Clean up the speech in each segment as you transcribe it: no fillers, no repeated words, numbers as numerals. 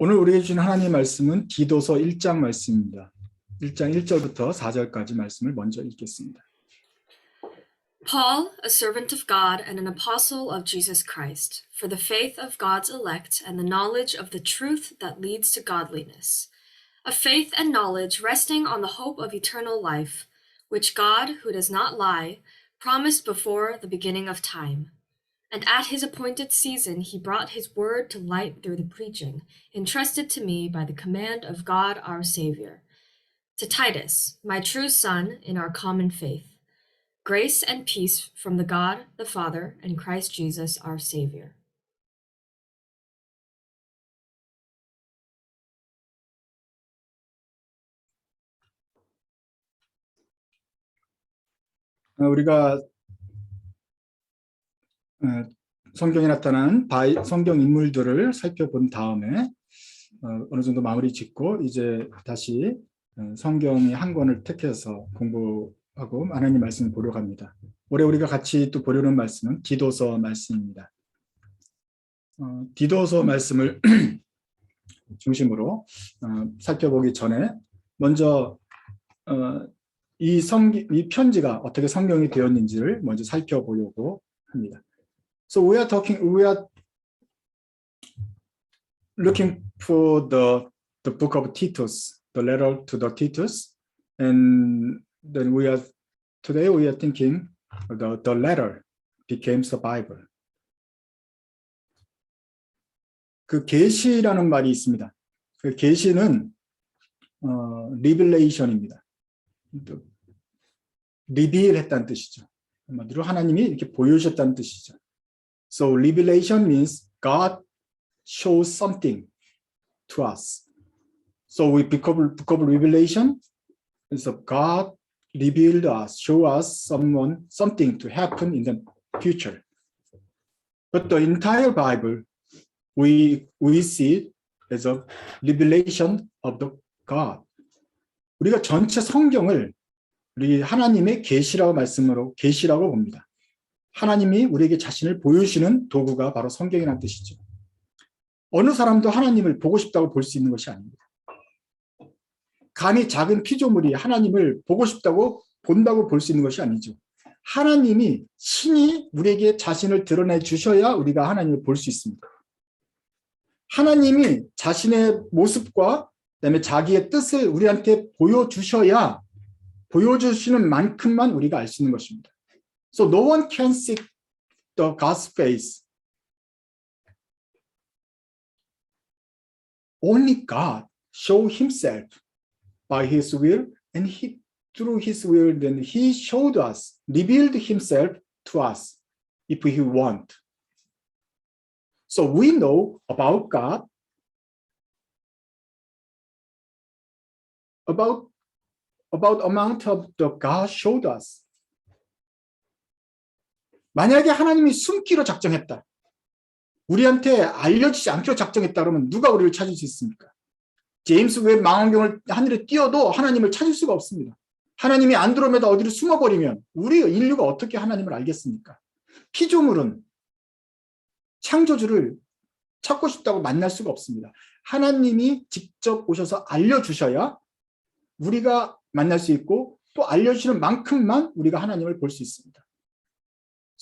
오늘 우리에게 주신 하나님의 말씀은 디도서 1장 말씀입니다. 1장 1절부터 4절까지 말씀을 먼저 읽겠습니다. Paul, a servant of God and an apostle of Jesus Christ, for the faith of God's elect and the knowledge of the truth that leads to godliness, a faith and knowledge resting on the hope of eternal life, which God, who does not lie, promised before the beginning of time. And at his appointed season he brought his word to light through the preaching, entrusted to me by the command of God our Savior. To Titus, my true son in our common faith, grace and peace from the God, the Father, and Christ Jesus our Savior. 우리가 성경에 나타난 성경 인물들을 살펴본 다음에 어느 정도 마무리 짓고 이제 다시 성경의 한 권을 택해서 공부하고 하나님 말씀을 보려고 합니다. 올해 우리가 같이 또 보려는 말씀은 디도서 말씀입니다. 디도서 말씀을 중심으로 살펴보기 전에 먼저 이 편지가 어떻게 성경이 되었는지를 먼저 살펴보려고 합니다. So we are looking for the book of Titus, the letter to the Titus, and then today we are thinking the letter becomes the Bible. 그 계시라는 말이 있습니다. 그 계시는 revelation입니다. 리빌했다는 뜻이죠. 한마디로 하나님이 이렇게 보여주셨다는 뜻이죠. So revelation means God shows something to us. So we book of Revelation is God revealed us, show us something to happen in the future. But the entire Bible we see it as a revelation of the God. 우리가 전체 성경을 우리 하나님의 계시라고 계시라고 봅니다. 하나님이 우리에게 자신을 보여주시는 도구가 바로 성경이라는 뜻이죠. 어느 사람도 하나님을 보고 싶다고 볼 수 있는 것이 아닙니다. 감히 작은 피조물이 하나님을 보고 싶다고 본다고 볼 수 있는 것이 아니죠. 하나님이 신이 우리에게 자신을 드러내 주셔야 우리가 하나님을 볼 수 있습니다. 하나님이 자신의 모습과 그다음에 자기의 뜻을 우리한테 보여주시는 만큼만 우리가 알 수 있는 것입니다. So no one can see the God's face. Only God show himself by his will, and through his will then he showed us, revealed himself to us if he want. So we know about God, about amount of the God showed us. 만약에 하나님이 숨기로 작정했다, 우리한테 알려지지 않기로 작정했다 그러면 누가 우리를 찾을 수 있습니까? 제임스 웹 망원경을 하늘에 띄워도 하나님을 찾을 수가 없습니다. 하나님이 안드로메다 어디로 숨어버리면 우리 인류가 어떻게 하나님을 알겠습니까? 피조물은 창조주를 찾고 싶다고 만날 수가 없습니다. 하나님이 직접 오셔서 알려주셔야 우리가 만날 수 있고 또 알려주시는 만큼만 우리가 하나님을 볼 수 있습니다.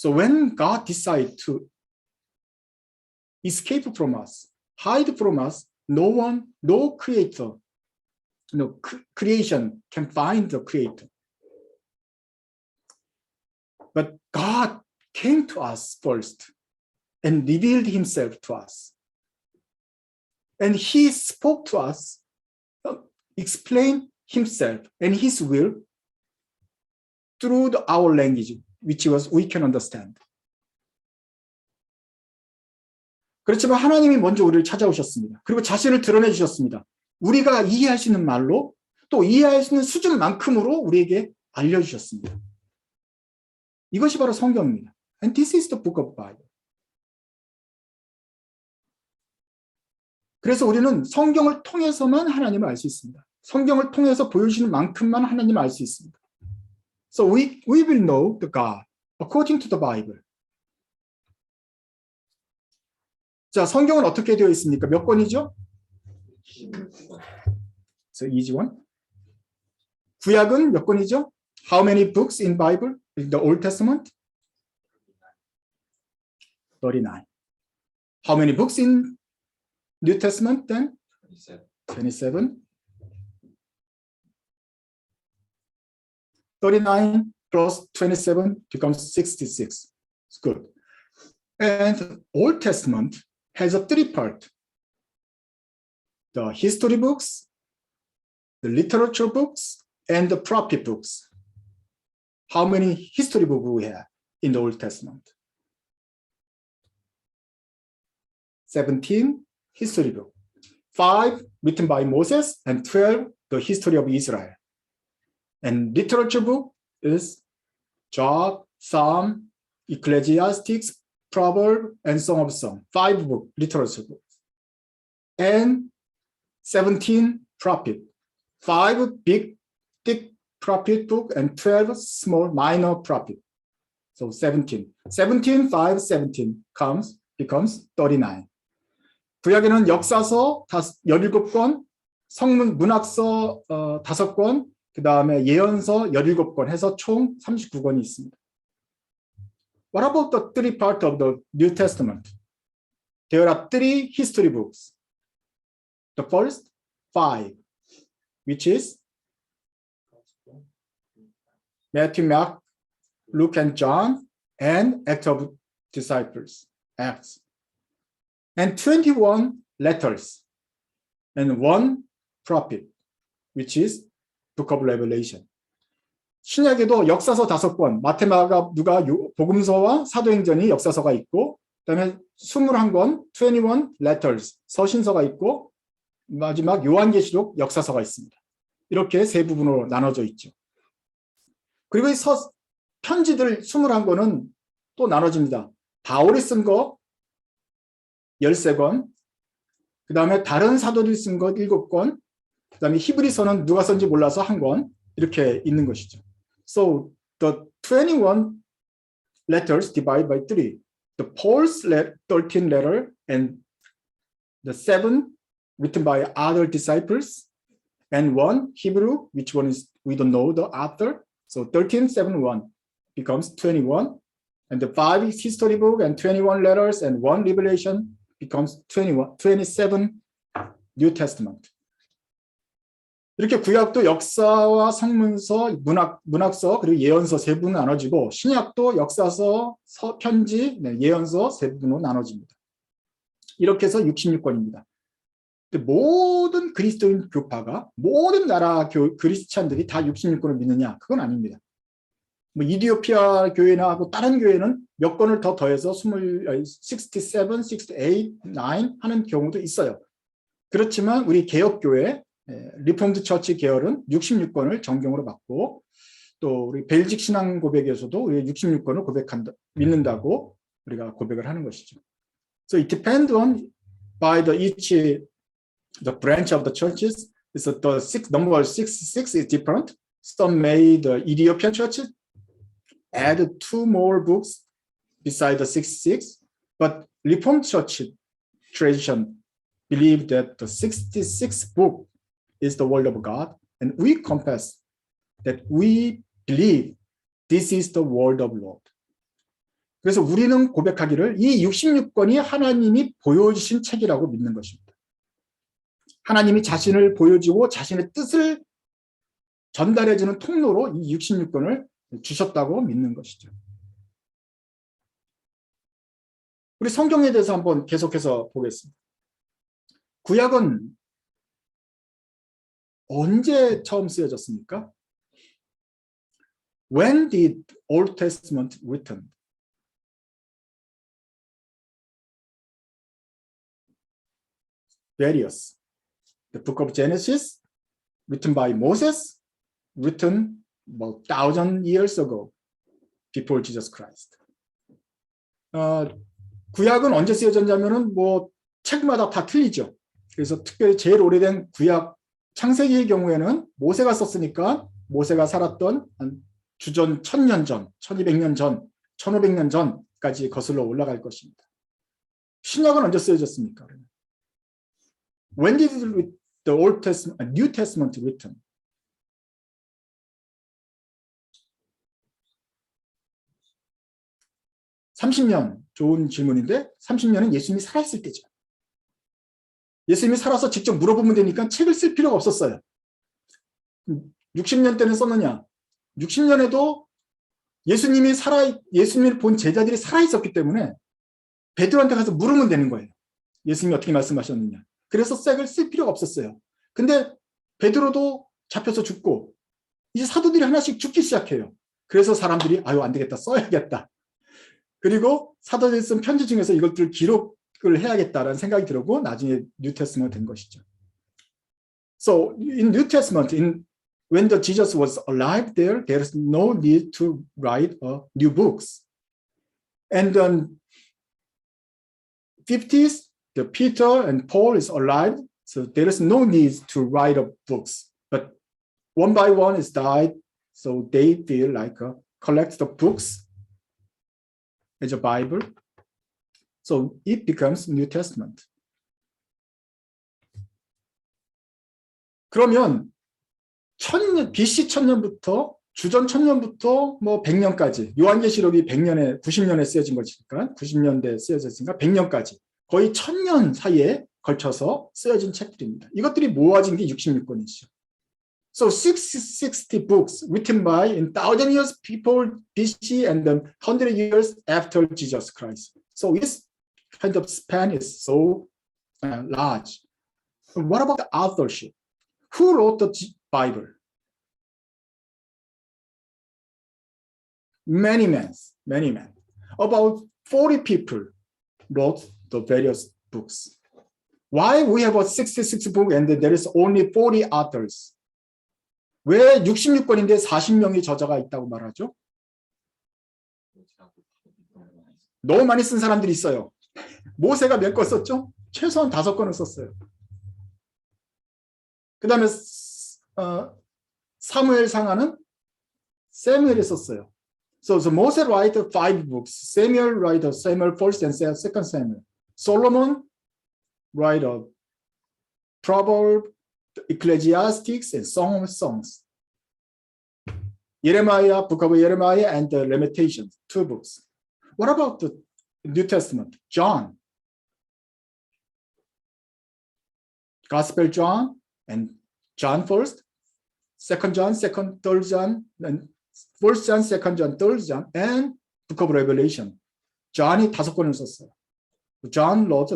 So when God decides to escape from us, hide from us, no creator, no creation can find the creator. But God came to us first and revealed himself to us. And he spoke to us, explained himself and his will through our language, which we can understand. 그렇지만 하나님이 먼저 우리를 찾아오셨습니다. 그리고 자신을 드러내 주셨습니다. 우리가 이해할 수 있는 말로 또 이해할 수 있는 수준만큼으로 우리에게 알려주셨습니다. 이것이 바로 성경입니다. And this is the book of Bible. 그래서 우리는 성경을 통해서만 하나님을 알 수 있습니다. 성경을 통해서 보여주시는 만큼만 하나님을 알 수 있습니다. So we will know the God according to the Bible. 자, 성경은 어떻게 되어 있습니까? 몇 권이죠? So easy one. 구약은 몇 권이죠? How many books in Bible? In the Old Testament? 39. How many books in New Testament then? 27. 39 plus 27 becomes 66. It's good. And Old Testament has a three part. The history books, the literature books, and the prophet books. How many history books we have in the Old Testament? 17 history books. 5 written by Moses and 12 the history of Israel. And literature book is Job, Psalm, Ecclesiastes, Proverbs, and Song of Songs. 5 book literature books. And 17 prophet. 5 big, thick prophet book and 12 small, minor prophet. So 17. 17, 5, 17 becomes 39. 구약에는 역사서 17권, 성문 문학서 5권, 그 다음에 예언서 17권 해서 총 39권이 있습니다. What about the three part of the New Testament? There are 3 history books. The first 5, which is Matthew, Mark, Luke, and John, and Acts of Disciples, Acts. And 21 letters, and 1 prophet, which is Book of Revelation. 신약에도 역사서 5권, 마태마가, 누가, 복음서와 사도행전이 역사서가 있고, 그다음에 21권, 21 letters, 서신서가 있고, 마지막 요한계시록 역사서가 있습니다. 이렇게 3부분으로 나눠져 있죠. 그리고 이 편지들 21권은 또 나눠집니다. 바울이 쓴 거 13권, 그 다음에 다른 사도들이 쓴 것 7권, 그 다음에 히브리서는 누가 썼는지 몰라서 1권, 이렇게 있는 것이죠. So the 21 letters divided by 3. The Paul's 13 letter and the 7 written by other disciples and 1 Hebrew, which one is, we don't know the author. So 13, 7, 1 becomes 21. And the 5 is history book and 21 letters and 1 revelation becomes 27 New Testament. 이렇게 구약도 역사와 성문서, 문학서, 그리고 예언서 3부로 나눠지고, 신약도 역사서, 편지, 예언서 3부로 나눠집니다. 이렇게 해서 66권입니다. 모든 그리스도인 교파가, 모든 나라 그리스찬들이 다 66권을 믿느냐? 그건 아닙니다. 뭐 이디오피아 교회나 하고 다른 교회는 몇 권을 더 더해서 67, 68, 9 하는 경우도 있어요. 그렇지만 우리 개혁교회, 리폼드 처치 계열은 66권을 정경으로 받고, 또 우리 벨직 신앙 고백에서도 66권을 믿는다고 우리가 고백을 하는 것이죠. So it depends on by the branch of the churches. So the number 66 is different. Some made the Ethiopian church add 2 more books beside the 66, but Reformed Church tradition believe that the 66th book is the word of God, and we confess that we believe this is the word of Lord. 그래서 우리는 고백하기를 이 66권이 하나님이 보여주신 책이라고 믿는 것입니다. 하나님이 자신을 보여주고 자신의 뜻을 전달해주는 통로로 이 66권을 주셨다고 믿는 것이죠. 우리 성경에 대해서 한번 계속해서 보겠습니다. 구약은 언제 처음 쓰여졌습니까? When did Old Testament written? Various. The book of Genesis, written by Moses, written about 1,000 years ago, before Jesus Christ. 구약은 언제 쓰여졌냐면은 뭐 책마다 다 틀리죠. 그래서 특별히 제일 오래된 구약 창세기의 경우에는 모세가 썼으니까 모세가 살았던 한 주전 1000년 전, 1200년 전, 1500년 전까지 거슬러 올라갈 것입니다. 신약은 언제 쓰여졌습니까? When did the Old Testament, New Testament written? (30년) 좋은 질문인데 30년은 예수님이 살아있을 때죠. 예수님이 살아서 직접 물어보면 되니까 책을 쓸 필요가 없었어요. 60년 때는 썼느냐? 60년에도 예수님을 본 제자들이 살아있었기 때문에 베드로한테 가서 물으면 되는 거예요. 예수님이 어떻게 말씀하셨느냐. 그래서 책을 쓸 필요가 없었어요. 근데 베드로도 잡혀서 죽고 이제 사도들이 하나씩 죽기 시작해요. 그래서 사람들이 아유 안 되겠다 써야겠다. 그리고 사도들이 쓴 편지 중에서 이것들을 기록을 해야겠다라는 생각이 들었고 나중에 뉴테스먼트 된 것이죠. So in New Testament, when the Jesus was alive there is no need to write new books. And then 50s, the Peter and Paul is alive, so there is no need to write books. But one by one is died, so they feel like collect the books as a Bible. So it becomes New Testament. 그러면 BC 1000년부터 주전 1000년부터 뭐 100년까지 요한계시록이 100년에 90년에 쓰여진 것이니까 90년대에 쓰여졌으니까 100년까지 거의 1000년 사이에 걸쳐서 쓰여진 책들입니다. 이것들이 모아진 게 66권이죠. So 660 books written by in 1000 years people BC and then 100 years after Jesus Christ. So this kind of span is so large. What about the authorship? Who wrote the Bible? Many men. About 40 people wrote the various books. Why we have a 66 book and there is only 40 authors? 왜 66권인데 40명의 저자가 있다고 말하죠? 너무 많이 쓴 사람들이 있어요. 모세가 몇 권 썼죠? 최소한 5권을 썼어요. 그 다음에 사무엘상하는 세무엘이 썼어요. So Moses write 5 books. Samuel write Samuel 1st and 2nd Samuel. Solomon write a Proverbs, Ecclesiastes, and Song of Songs. Jeremiah, Book of Jeremiah, and the Lamentations, 2 books. What about the New Testament? John, Gospel John, and John 1st, 2nd John, 2nd, 3rd John, and 1st John, 2nd John, 3rd John, and Book of Revelation. John이 5권을 썼어요. John wrote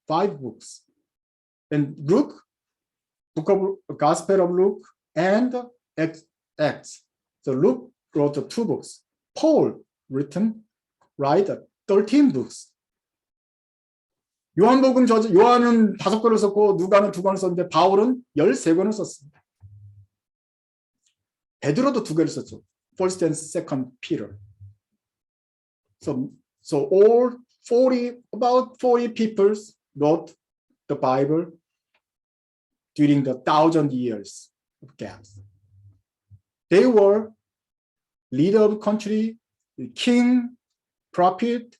5 books. And Luke, Book of Gospel of Luke, and Acts. So Luke wrote 2 books. Paul write 13 books. 요한복음 요한은 5권을 썼고 누가는 2권을 썼는데 바울은 13권을 썼습니다. 베드로도 2권을 썼죠. First and Second Peter. So about 40 people wrote the Bible during the 1,000 years of gaps. They were leader of country, king, prophet,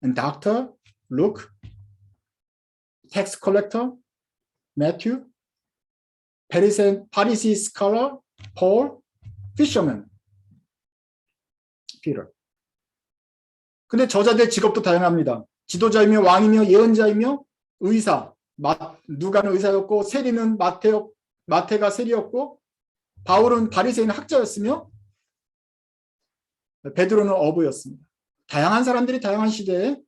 and doctor, Luke, tax collector, Matthew, Pharisee scholar, Paul, fisherman, Peter. 근데 저자들 직업도 다양합니다. 지도자이며 왕이며 예언자이며 의사, 누가는 의사였고 세리는 마태가 세리였고 바울은 바리새인 학자였으며 베드로는 어부였습니다. 다양한 사람들이 다양한 시대에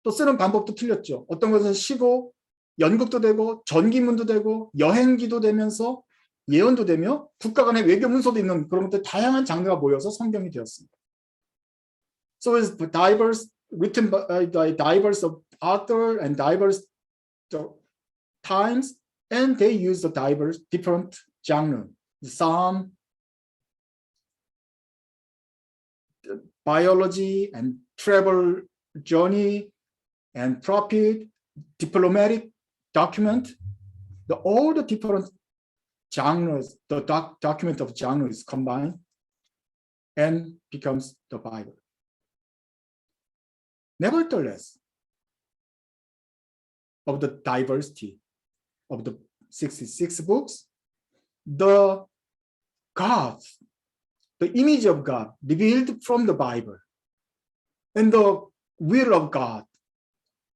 또 쓰는 방법도 틀렸죠. 어떤 것은 시고 연극도 되고 전기문도 되고 여행기도 되면서 예언도 되며 국가 간의 외교 문서도 있는 그런 것들 다양한 장르가 모여서 성경이 되었습니다. So it's diverse, written by diverse author and diverse times, and they use the diverse different genre. Some biology and travel journey and prophet, diplomatic document, all the different genres, the document of genres combined and becomes the Bible. Nevertheless, of the diversity of the 66 books, the God, the image of God revealed from the Bible, and the will of God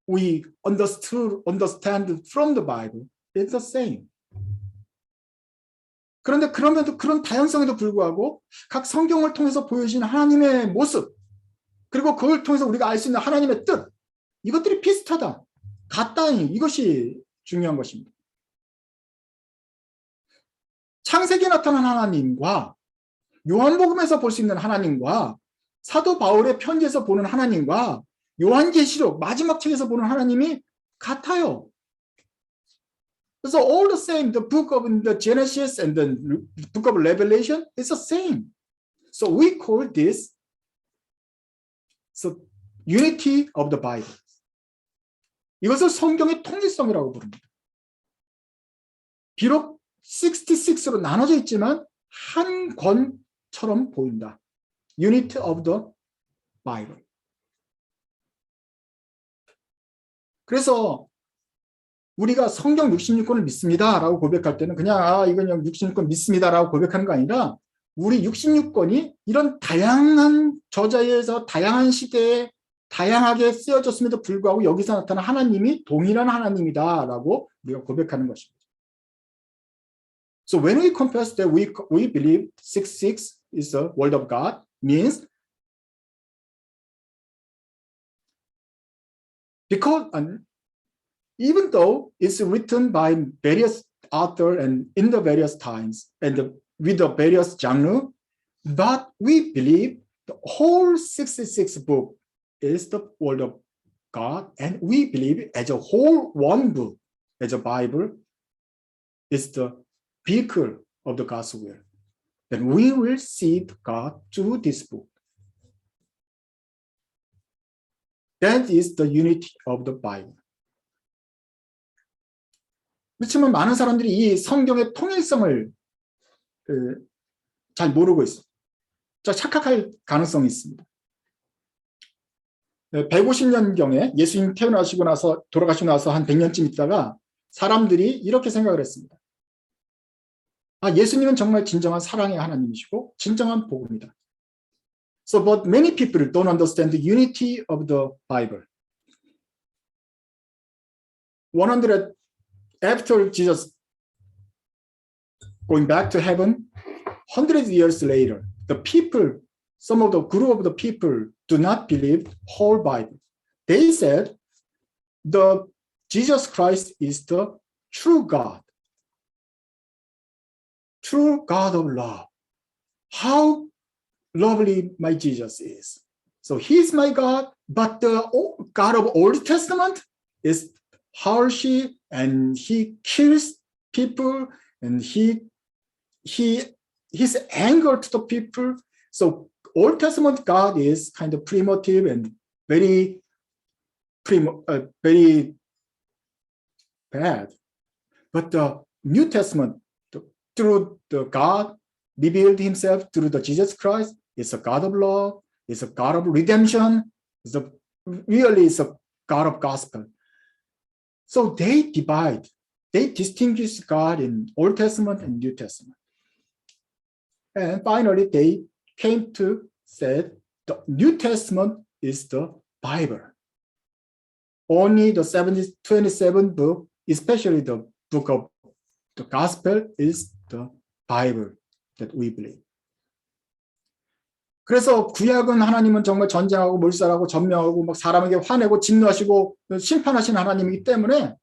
we understand from the Bible is the same. 그런데 그런 다양성에도 불구하고 각 성경을 통해서 보여주신 하나님의 모습, 그리고 그걸 통해서 우리가 알 수 있는 하나님의 뜻, 이것들이 비슷하다, 같다니, 이것이 중요한 것입니다. 창세기에 나타난 하나님과 요한복음에서 볼 수 있는 하나님과 사도 바울의 편지에서 보는 하나님과 요한계시록 마지막 책에서 보는 하나님이 같아요. So all the same, the book of the Genesis and the book of Revelation is the same. So we call this so unity of the Bible. 이것을 성경의 통일성이라고 부릅니다. 비록 66로 나눠져 있지만 한 권처럼 보인다. Unity of the Bible. 그래서 우리가 성경 66권을 믿습니다라고 고백할 때는 그냥 이건 66권 믿습니다라고 고백하는 거 아니라 우리 66권이 이런 다양한 저자에서 다양한 시대에 다양하게 쓰여졌음에도 불구하고 여기서 나타난 하나님이 동일한 하나님이다라고 우리가 고백하는 것입니다. So when we confess that we believe 66 is the word of God, means because even though it's written by various authors and in the various times and with the various genre, but we believe the whole 66 book is the word of God, and we believe as a whole one book, as a Bible, is the vehicle of the God's will. Then we will see God through this book. That is the unity of the Bible. 그렇지만 많은 사람들이 이 성경의 통일성을 잘 모르고 있어요. 착각할 가능성이 있습니다. 150년경에 예수님 태어나시고 나서 돌아가시고 나서 한 100년쯤 있다가 사람들이 이렇게 생각을 했습니다. 예수님은 정말 진정한 사랑의 하나님이시고 진정한 복음이다. So, but many people don't understand the unity of the Bible. 100 after Jesus going back to heaven, 100 years later, the people, some of the group of the people do not believe whole Bible. They said the Jesus Christ is the true God of love. How lovely my Jesus is. So he's my God, but the God of Old Testament is harsh and he kills people and he's anger to the people. So Old Testament God is kind of primitive and very bad. But the New Testament, through the God revealed himself through the Jesus Christ, is a God of love, is a God of redemption, really is a God of gospel. So they distinguish God in Old Testament and New Testament. And finally, they came to say the New Testament is the Bible. Only the 27 book, especially the book of the Gospel, is the Bible that we believe. 그래서 구약은 하나님은 정말 전쟁하고 몰살하고 전명하고 막 사람에게 화내고 진노하시고 심판하시는 하나님이기 때문에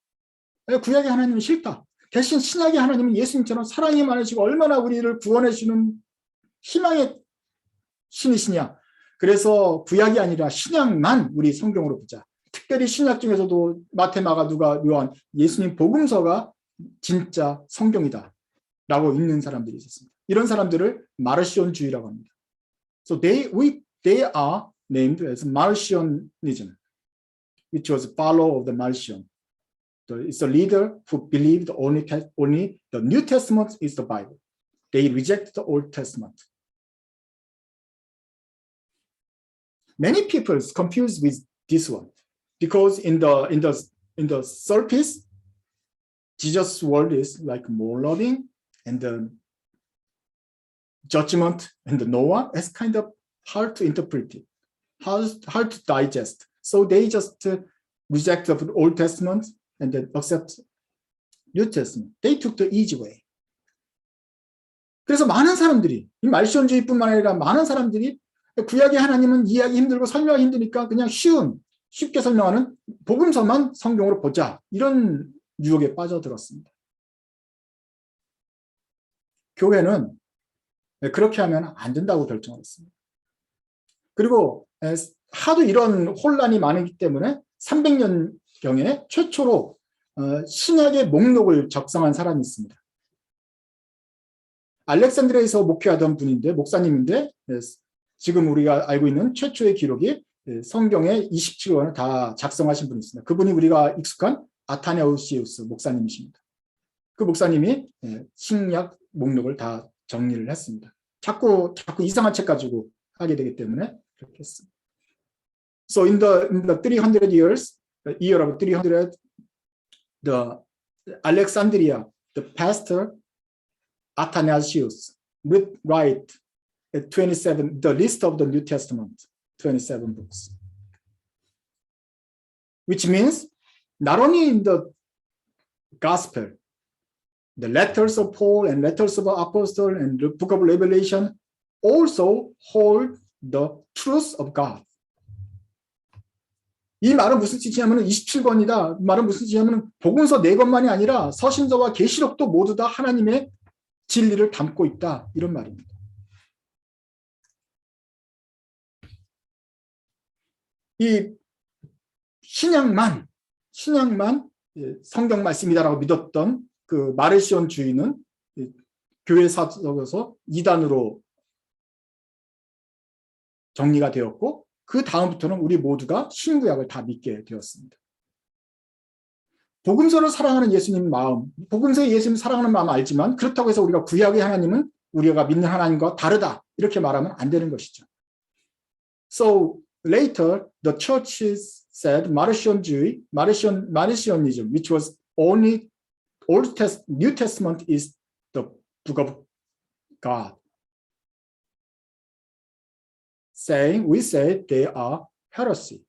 구약의 하나님은 싫다. 대신 신약의 하나님은 예수님처럼 사랑이 많으시고 얼마나 우리를 구원해 주는 희망의 신이시냐. 그래서 구약이 아니라 신약만 우리 성경으로 보자. 특별히 신약 중에서도 마태, 마가, 누가, 요한, 예수님 복음서가 진짜 성경이다 라고 읽는 사람들이 있었습니다. 이런 사람들을 마르시온주의라고 합니다. So they are named as Marcionism, which was follow of the Marcion. It's a leader who believed only the New Testament is the Bible. They reject the Old Testament. Many people is confused with this one because in the in the surface, Jesus' word is like more loving, and the judgment and the Noah is kind of hard to interpret it, hard to digest. So they just reject the Old Testament and then accept New Testament. They took the easy way. 그래서 많은 사람들이, 이 말시온주의뿐만 아니라 많은 사람들이 구약의 하나님은 이해하기 힘들고 설명하기 힘드니까 그냥 쉽게 설명하는 복음서만 성경으로 보자, 이런 유혹에 빠져들었습니다. 교회는 그렇게 하면 안 된다고 결정했습니다. 그리고 하도 이런 혼란이 많기 때문에 300년경에 최초로 신약의 목록을 작성한 사람이 있습니다. 알렉산드리아에서 목회하던 분인데, 목사님인데, 지금 우리가 알고 있는 최초의 기록이 성경의 27권을 다 작성하신 분이 있습니다. 그분이 우리가 익숙한 아타네우시우스 목사님이십니다. 그 목사님이 신약 목록을 다 정리를 했습니다. 자꾸 이상한 책 가지고 하게 되기 때문에 그렇게 했습니다. So in the 300 years, the year of 300, the Alexandria, the pastor Athanasius would write 27, the list of the New Testament, 27 books. Which means not only in the gospel, the letters of Paul and letters of Apostle and the book of Revelation also hold the truth of God. 이 말은 무슨 뜻이냐면 27권이다. 말은 무슨 뜻이냐면 복음서 4권만이 아니라 서신서와 계시록도 모두 다 하나님의 진리를 담고 있다, 이런 말입니다. 이 신약만 성경 말씀이다라고 믿었던 그 마르시온 주의는 교회 사적에서 이단으로 정리가 되었고, 그 다음부터는 우리 모두가 신구약을 다 믿게 되었습니다. 복음서를 사랑하는 예수님 마음, 복음서의 예수님 사랑하는 마음 알지만 그렇다고 해서 우리가 구약의 하나님은 우리가 믿는 하나님과 다르다, 이렇게 말하면 안 되는 것이죠. So later the churches said Marcionism, which was only New Testament is the book of God. We say they are heresy.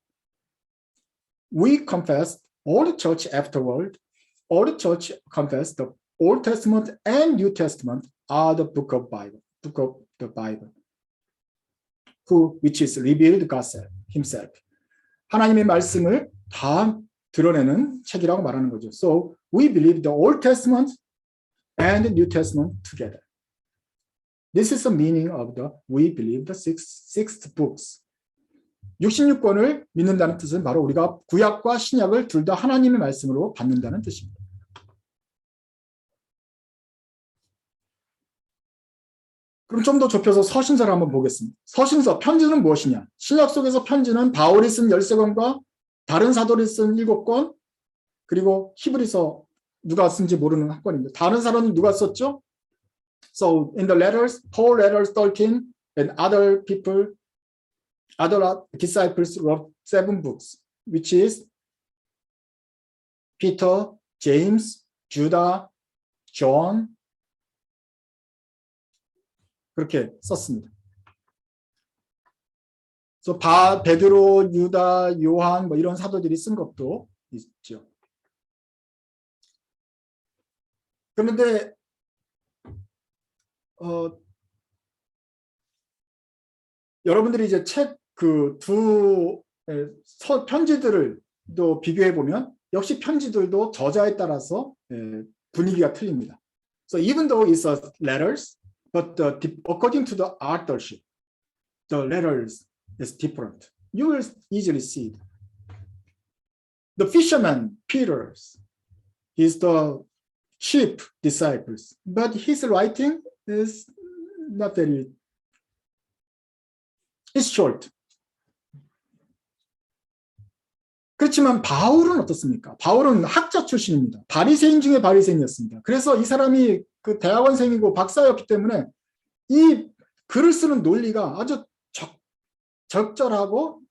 We confess, all the church afterward, all the church confess the Old Testament and New Testament are the book of the Bible, which is revealed God himself. 하나님의 말씀을 다 드러내는 책이라고 말하는 거죠. So we believe the Old Testament and the New Testament together. This is the meaning of we believe the six books. 66권을 믿는다는 뜻은 바로 우리가 구약과 신약을 둘 다 하나님의 말씀으로 받는다는 뜻입니다. 그럼 좀 더 좁혀서 서신서를 한번 보겠습니다. 서신서, 편지는 무엇이냐? 신약 속에서 편지는 바울이 쓴 13권과 다른 사도들이 쓴 7권, 그리고 히브리서 누가 쓴지 모르는 한 권입니다. 다른 사람은 누가 썼죠? So in the letters, Paul letters 13 and other people, other disciples wrote 7 books, which is Peter, James, Judah, John, 그렇게 썼습니다. So 베드로, 유다, 요한 뭐 이런 사도들이 쓴 것도 있죠. 그런데 여러분들이 이제 책 그 두 편지들을 또 비교해 보면 역시 편지들도 저자에 따라서 분위기가 틀립니다. So even though it's letters, but according to the authorship, the letters is different. You will easily see it. The fisherman Peter is the chief disciples, but his writing is not very. It's short. 그렇지만 바울은 어떻습니까? 바울은 학자 출신입니다. 바리새인 중에 바리새인이었습니다. 그래서 이 사람이 그 대학원생이고 박사였기 때문에 이 글을 쓰는 논리가 아주 적절하고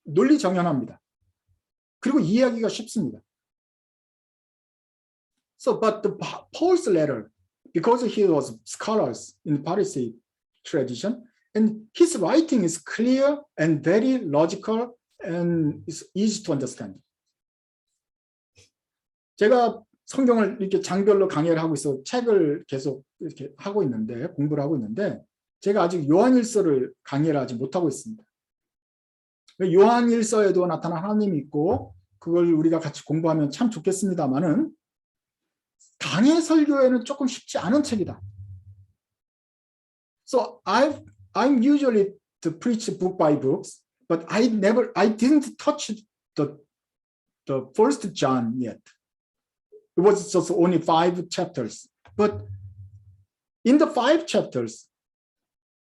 논리 정연합니다. 그리고 이해하기가 쉽습니다. So, but Paul's letter, because he was scholars in Pharisee tradition, and his writing is clear and very logical and is easy to understand. 제가 성경을 이렇게 장별로 강의를 하고 있어 책을 계속 이렇게 하고 있는데 공부를 하고 있는데 제가 아직 요한일서를 강의를 하지 못하고 있습니다. 요한일서에도 나타난 하나님이 있고 그걸 우리가 같이 공부하면 참 좋겠습니다만은 강해 설교에는 조금 쉽지 않은 책이다. So I'm usually to preach book by books, but I didn't touch the first John yet. It was just only 5 chapters. But in the 5 chapters,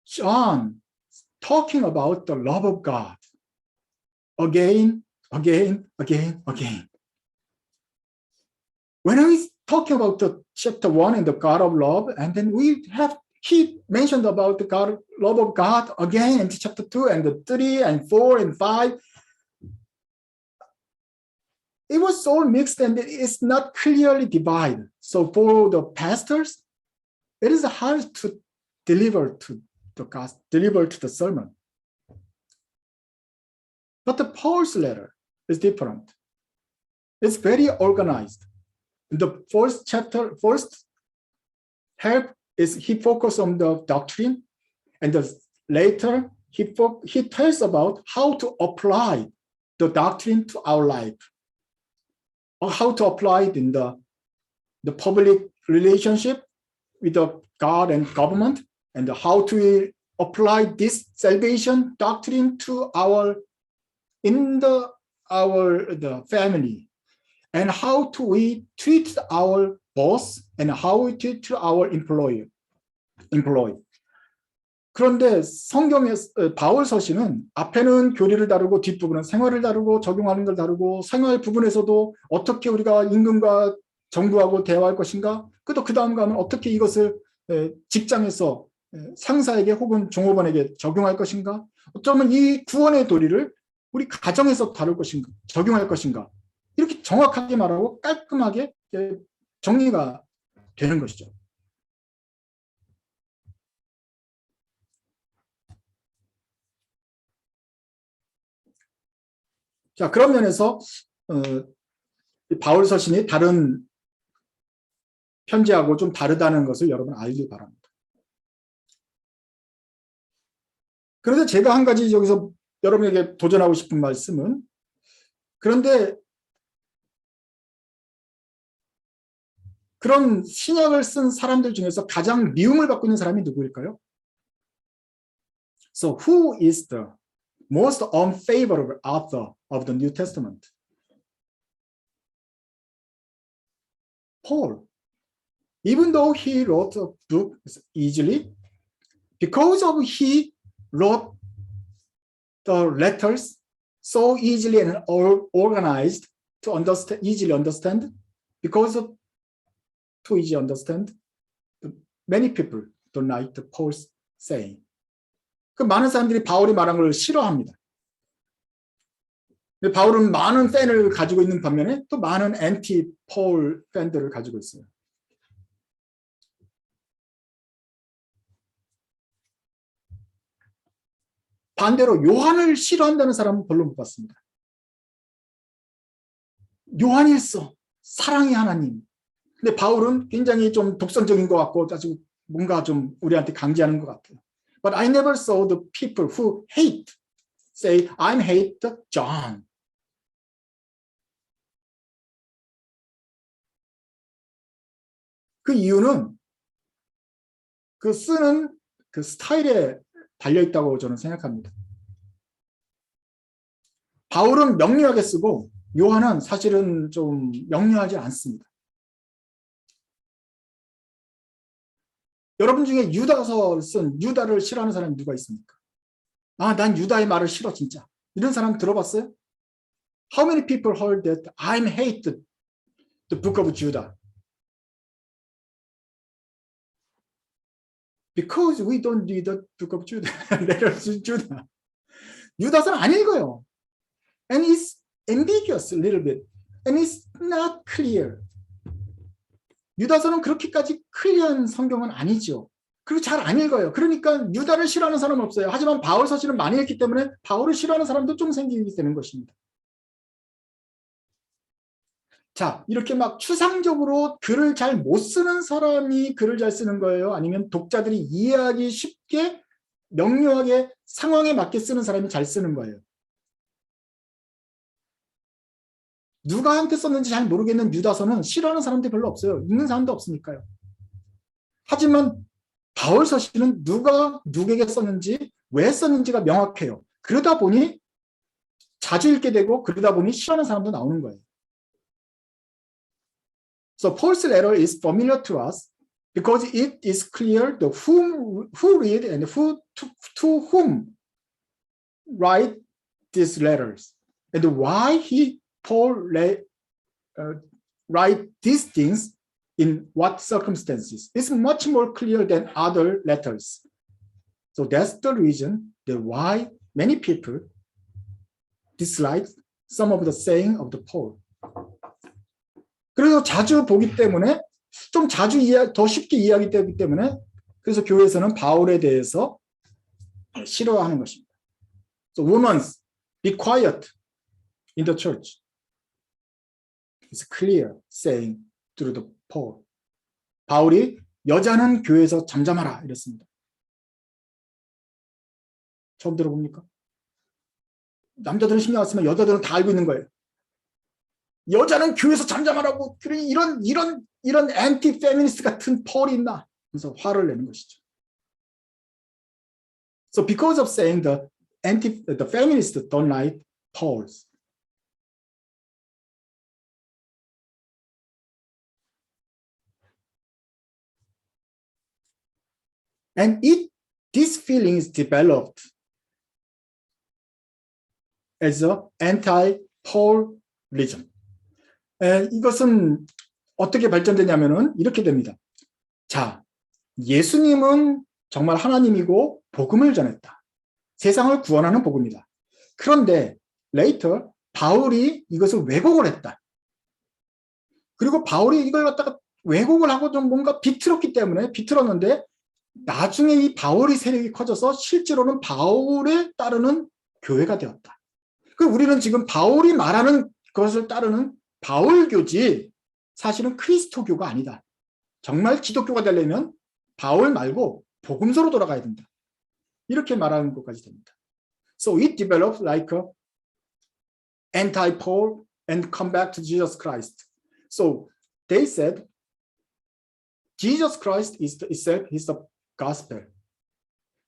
John talking about the love of God again. When he's talking about the chapter 1 and the God of love, and then he mentioned about the love of God again in chapter 2 and the 3 and 4 and 5. It was all mixed and it's not clearly divided. So for the pastors, it is hard to deliver to the sermon. But the Paul's letter is different. It's very organized. In the first half is he focused on the doctrine, and later he tells about how to apply the doctrine to our life, or how to apply it in the public relationship with the God and government, and how to apply this salvation doctrine to our family, and how we treat our boss, and how we treat our employee. 그런데 성경의 바울 서신은 앞에는 교리를 다루고 뒷부분은 생활을 다루고 적용하는 걸 다루고 생활 부분에서도 어떻게 우리가 임금과 정부하고 대화할 것인가, 또 그 다음 가면 어떻게 이것을 직장에서 상사에게 혹은 종업원에게 적용할 것인가, 어쩌면 이 구원의 도리를 우리 가정에서 다룰 것인가, 적용할 것인가, 이렇게 정확하게 말하고 깔끔하게 정리가 되는 것이죠. 자, 그런 면에서 바울 서신이 다른 편지하고 좀 다르다는 것을 여러분 알기 바랍니다. 그런데 제가 한 가지 여기서 여러분에게 도전하고 싶은 말씀은, 그런데 그런 신약을 쓴 사람들 중에서 가장 미움을 받고 있는 사람이 누구일까요? So who is the most unfavorable author of the New Testament? Paul. Even though he wrote a book easily, because of he wrote the letters so easily and organized to understand, easily understand, because of too easy to understand, many people don't like the Paul's saying. 그 많은 사람들이 바울이 말한 걸 싫어합니다. 바울은 많은 팬을 가지고 있는 반면에 또 많은 앤티 폴 팬들을 가지고 있어요. 반대로 요한을 싫어한다는 사람은 별로 못 봤습니다. 요한일서, 사랑의 하나님. 근데 바울은 굉장히 좀 독선적인 것 같고 아주 뭔가 좀 우리한테 강제하는 것 같아요. But I never saw the people who say, I hate John. 그 이유는 그 쓰는 그 스타일에 달려있다고 저는 생각합니다. 바울은 명료하게 쓰고 요한은 사실은 좀 명료하지 않습니다. 여러분 중에 유다서를 쓴 유다를 싫어하는 사람이 누가 있습니까? 아, 난 유다의 말을 싫어 진짜. 이런 사람 들어봤어요? How many people heard that I hate the book of Judah? Because we don't read the book of Judah. letters to Judah. 유다서는 안 읽어요. And it's ambiguous a little bit. And it's not clear. 유다서는 그렇게까지 클리어한 성경은 아니죠. 그리고 잘 안 읽어요. 그러니까 유다를 싫어하는 사람은 없어요. 하지만 바울 서신은 많이 읽기 때문에 바울을 싫어하는 사람도 좀 생기게 되는 것입니다. 자, 이렇게 막 추상적으로 글을 잘 못 쓰는 사람이 글을 잘 쓰는 거예요? 아니면 독자들이 이해하기 쉽게 명료하게 상황에 맞게 쓰는 사람이 잘 쓰는 거예요? 누가 한테 썼는지 잘 모르겠는 유다서는 싫어하는 사람들이 별로 없어요. 읽는 사람도 없으니까요. 하지만 바울 서신은 누가 누구에게 썼는지 왜 썼는지가 명확해요. 그러다 보니 자주 읽게 되고 그러다 보니 싫어하는 사람도 나오는 거예요. So Paul's letter is familiar to us because it is clear the who read and who to whom write these letters and why Paul write these things in what circumstances. It's much more clear than other letters. So that's the reason that why many people dislike some of the saying of the Paul. 그래서 자주 보기 때문에 좀 자주 더 쉽게 이해하기 되기 때문에 그래서 교회에서는 바울에 대해서 싫어하는 것입니다. So women, be quiet in the church. It's clear saying through the Paul. 바울이 여자는 교회에서 잠잠하라 이랬습니다. 처음 들어봅니까? 남자들은 신경 안 쓰면 여자들은 다 알고 있는 거예요. 여자는 교회에서 잠잠하라고 이런 앤티 페미니스트 같은 폴이 있나? 그래서 화를 내는 것이죠. So because of saying the feminists don't like Pauls. And this feeling is developed as an anti-Paulism. 이것은 어떻게 발전되냐면은 이렇게 됩니다. 자, 예수님은 정말 하나님이고 복음을 전했다. 세상을 구원하는 복음이다. 그런데 later 바울이 이것을 왜곡을 했다. 그리고 바울이 이걸 갖다가 왜곡을 하고 좀 뭔가 비틀었는데 나중에 이 바울의 세력이 커져서 실제로는 바울에 따르는 교회가 되었다. 우리는 지금 바울이 말하는 것을 따르는 바울교지 사실은 그리스도교가 아니다. 정말 기독교가 되려면 바울 말고 복음서로 돌아가야 된다. 이렇게 말하는 것까지 됩니다. So it developed like a anti-Paul and come back to Jesus Christ. So they said Jesus Christ is the gospel.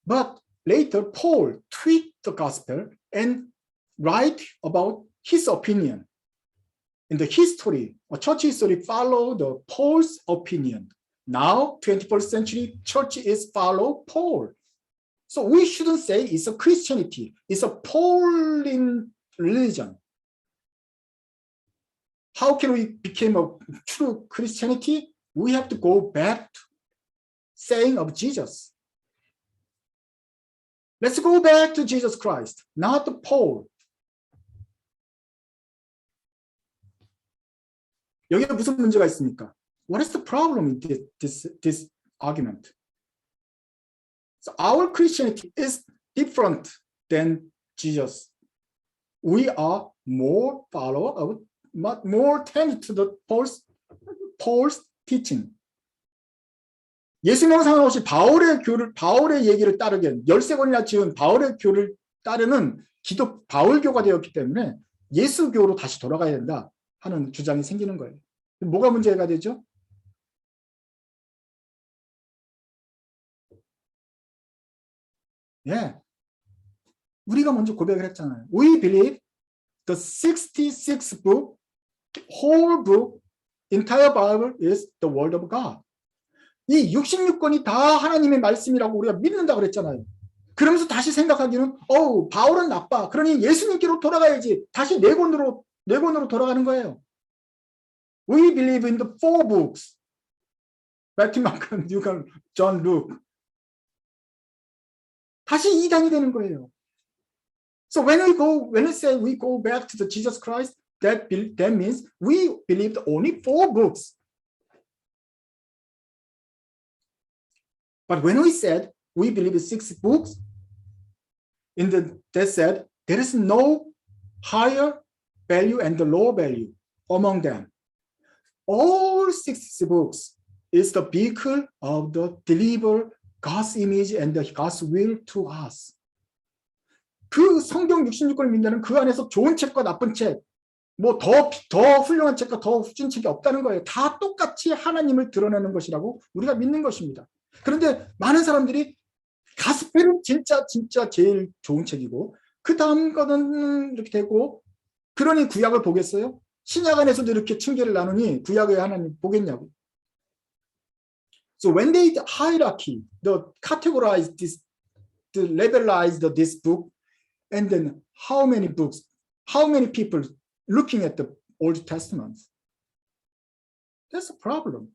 But later Paul tweaked the gospel and write about his opinion. In the history, church history follow the Paul's opinion. Now, 21st century church is follow Paul. So we shouldn't say it's a Christianity. It's a Pauline religion. How can we become a true Christianity? We have to go back to saying of Jesus. Let's go back to Jesus Christ, not the Paul. 여기에 무슨 문제가 있습니까? What is the problem in this argument? So our Christianity is different than Jesus. We are more follower of, more tend to the Paul's teaching. 예수님과 상관없이 바울의 얘기를 따르게 13권이나 지은 바울의 교를 따르는 바울교가 되었기 때문에 예수교로 다시 돌아가야 된다 하는 주장이 생기는 거예요. 뭐가 문제가 되죠? 예, 우리가 먼저 고백을 했잖아요. We believe the 66th book, whole book, entire Bible is the word of God. 이 66권이 다 하나님의 말씀이라고 우리가 믿는다 그랬잖아요. 그러면서 다시 생각하기는 바울은 나빠. 그러니 예수님께로 돌아가야지. 다시 네 권으로 돌아가는 거예요. We believe in the 4 books. Matthew, Mark, Luke, John, Luke. 다시 2단이 되는 거예요. So when we say we go back to the Jesus Christ, that means we believed only 4 books. But when we said we believe 6 books, they said there is no higher value and the low value among them. All 6 books is the vehicle of the deliver God's image and the God's will to us. 그 성경 66권을 믿는 그 안에서 좋은 책과 나쁜 책, 뭐 더 훌륭한 책과 더 훌륭한 책이 없다는 거예요. 다 똑같이 하나님을 드러내는 것이라고 우리가 믿는 것입니다. 그런데 많은 사람들이 가스펠은 진짜 제일 좋은 책이고 그 다음 거는 이렇게 되고 그러니 구약을 보겠어요? 신약 안에서도 이렇게 층계를 나누니 구약의 하나님 보겠냐고. So when they hierarchy, the categorize this, the labelize this book, and then how many books, how many people looking at the Old Testament? That's a problem.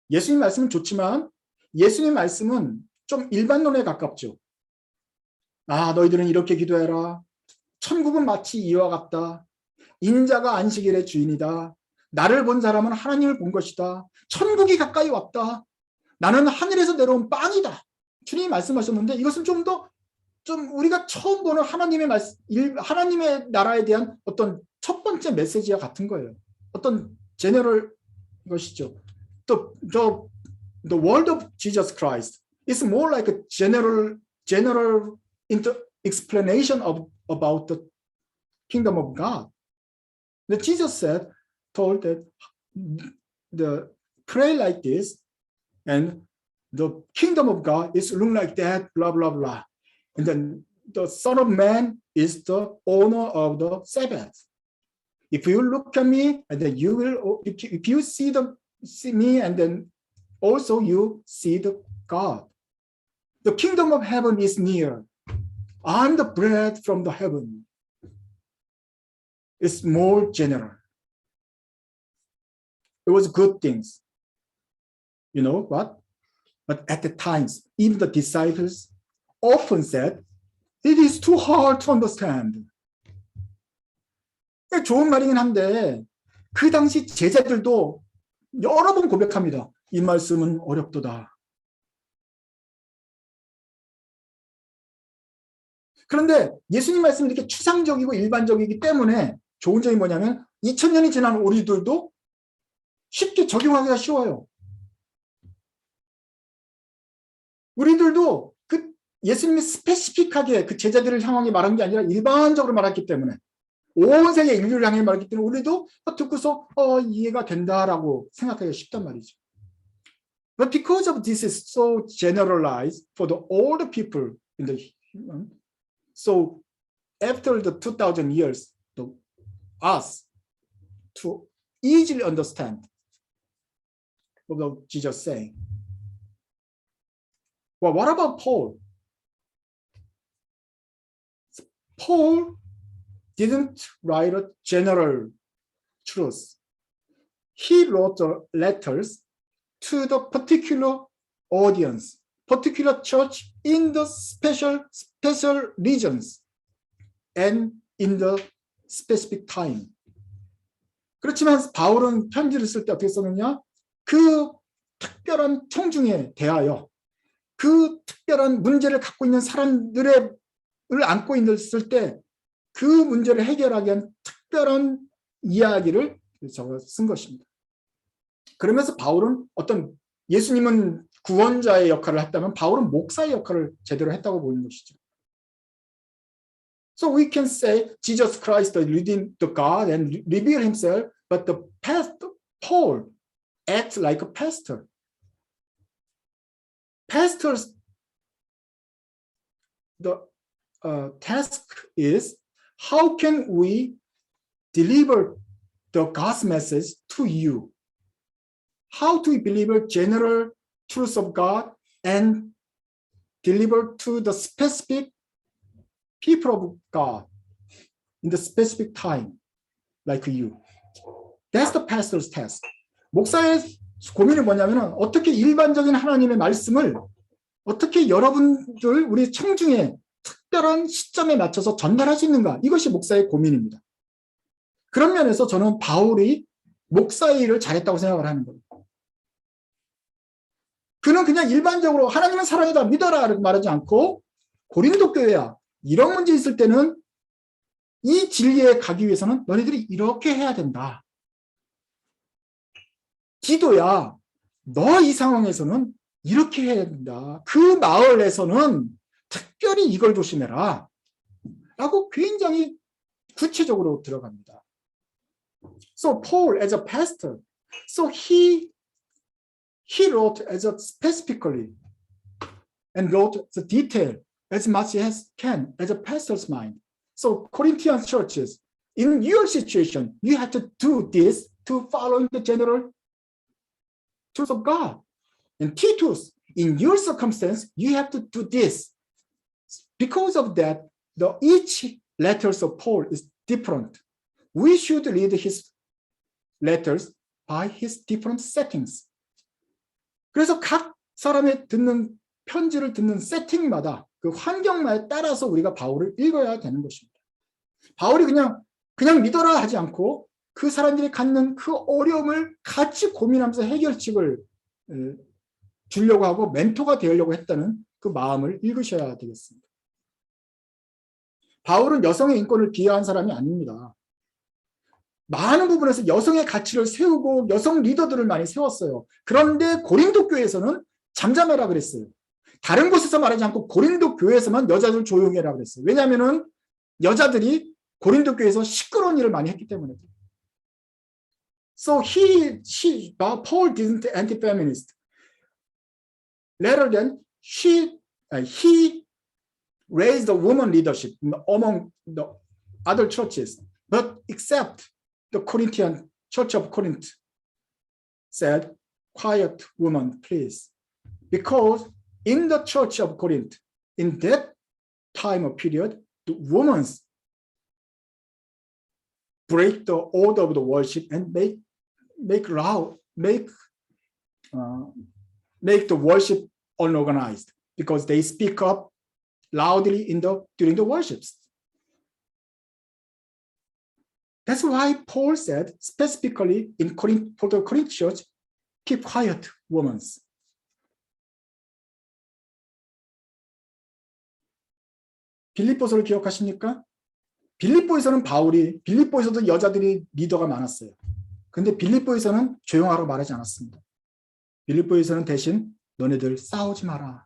예수님 말씀은 좋지만 예수님 말씀은 좀 일반론에 가깝죠. 아, 너희들은 이렇게 기도해라. 천국은 마치 이와 같다. 인자가 안식일의 주인이다. 나를 본 사람은 하나님을 본 것이다. 천국이 가까이 왔다. 나는 하늘에서 내려온 빵이다. 주님이 말씀하셨는데 이것은 좀 우리가 처음 보는 하나님의 나라에 대한 어떤 첫 번째 메시지와 같은 거예요. 어떤 제너럴 것이죠. The word of Jesus Christ is more like a general explanation about the kingdom of God. The Jesus told that the pray like this, and the kingdom of God is look like that, blah blah blah. And then the Son of Man is the owner of the Sabbath. If you look at me, and then you will, if you see me, and then also you see the God. The kingdom of heaven is near. I'm the bread from the heaven. It's more general. It was good things. You know what? But at the times, even the disciples often said, it is too hard to understand. 좋은 말이긴 한데 그 당시 제자들도 여러 번 고백합니다. 이 말씀은 어렵도다. 그런데 예수님 말씀은 이렇게 추상적이고 일반적이기 때문에 좋은 점이 뭐냐면 2000년이 지난 우리들도 쉽게 적용하기가 쉬워요. 우리들도 그 예수님이 스페시픽하게 그 제자들을 향하게 말한 게 아니라 일반적으로 말했기 때문에 온 세계 인류를 향해 말했기 때문에 우리도 듣고서 이해가 된다라고 생각하기가 쉽단 말이죠. But because of this is so generalized for all the people in the human, so after the 2000 years, us to easily understand what Jesus saying. Well, what about Paul? Paul didn't write a general truth. He wrote the letters to the particular audience, particular church in the special regions and in the specific time. 그렇지만 바울은 편지를 쓸 때 어떻게 썼느냐? 그 특별한 청중에 대하여 그 특별한 문제를 갖고 있는 사람들을 안고 있을 때 그 문제를 해결하기 위한 특별한 이야기를 쓴 것입니다. 그러면서 바울은 어떤 예수님은 구원자의 역할을 했다면 바울은 목사의 역할을 제대로 했다고 보는 것이죠. So we can say Jesus Christ leading the God and reveal himself, but the pastor Paul acts like a pastor. Pastors, the task is how can we deliver the God's message to you? How to deliver general truths of God and deliver to the specific people of God in the specific time, like you. That's the pastor's task. 목사의 고민이 뭐냐면 어떻게 일반적인 하나님의 말씀을 어떻게 여러분들 우리 청중에 특별한 시점에 맞춰서 전달할 수 있는가? 이것이 목사의 고민입니다. 그런 면에서 저는 바울이 목사의 일을 잘했다고 생각을 하는 겁니다. 그는 그냥 일반적으로 하나님은 사랑이다 믿어라 이렇게 말하지 않고 고린도 교회야 이런 문제 있을 때는 이 진리에 가기 위해서는 너희들이 이렇게 해야 된다. 기도야 너 이 상황에서는 이렇게 해야 된다. 그 마을에서는 특별히 이걸 조심해라 라고 굉장히 구체적으로 들어갑니다. So Paul as a pastor, so he wrote as a specifically and wrote the detail as much as can as a pastor's mind. So Corinthian churches, in your situation, you have to do this to follow the general truth of God. And Titus, in your circumstance, you have to do this. Because of that, each letters of Paul is different. We should read his letters by his different settings. 그래서 각 사람의 듣는 편지를 듣는 세팅마다 그 환경마에 따라서 우리가 바울을 읽어야 되는 것입니다. 바울이 그냥 믿어라 하지 않고 그 사람들이 갖는 그 어려움을 같이 고민하면서 해결책을 주려고 하고 멘토가 되려고 했다는 그 마음을 읽으셔야 되겠습니다. 바울은 여성의 인권을 비하한 사람이 아닙니다. 많은 부분에서 여성의 가치를 세우고 여성 리더들을 많이 세웠어요. 그런데 고린도 교회에서는 잠잠해라 그랬어요. 다른 곳에서 말하지 않고 고린도 교회에서만 여자들 조용히 해라 그랬어요. 왜냐하면 여자들이 고린도 교회에서 시끄러운 일을 많이 했기 때문에. So Paul isn't anti-feminist. Rather than he raised the woman leadership among the other churches, but except the Corinthian Church of Corinth said, "Quiet, woman, please," because in the Church of Corinth, in that time of period, the women break the order of the worship and make the worship unorganized because they speak up loudly during the worships. That's why Paul said specifically for the Corinth church, keep quiet, women. 빌립보서를 기억하십니까? 빌립보에서도 여자들이 리더가 많았어요. 근데 빌립보에서는 조용하라고 말하지 않았습니다. 빌립보에서는 대신 너네들 싸우지 마라.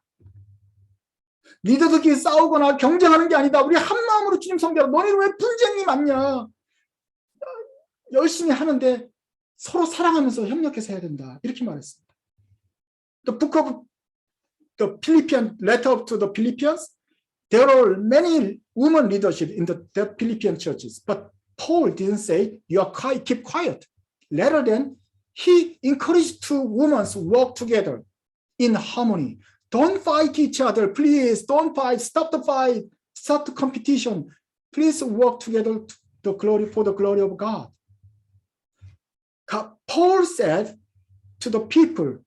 리더들끼리 싸우거나 경쟁하는 게 아니다. 우리 한 마음으로 주님 섬겨라. 너네들 왜 분쟁이 많냐? 열심히 하는데 서로 사랑하면서 협력해서 해야 된다. 이렇게 말했습니다. The book of the Philippian letter to the Philippians, there are many women leadership in the Philippian churches, but Paul didn't say you are quiet, keep quiet. Rather than he encouraged two women to work together in harmony. Don't fight each other, please. Don't fight. Stop the fight. Stop the competition. Please work together for the glory of God. Paul said to the people,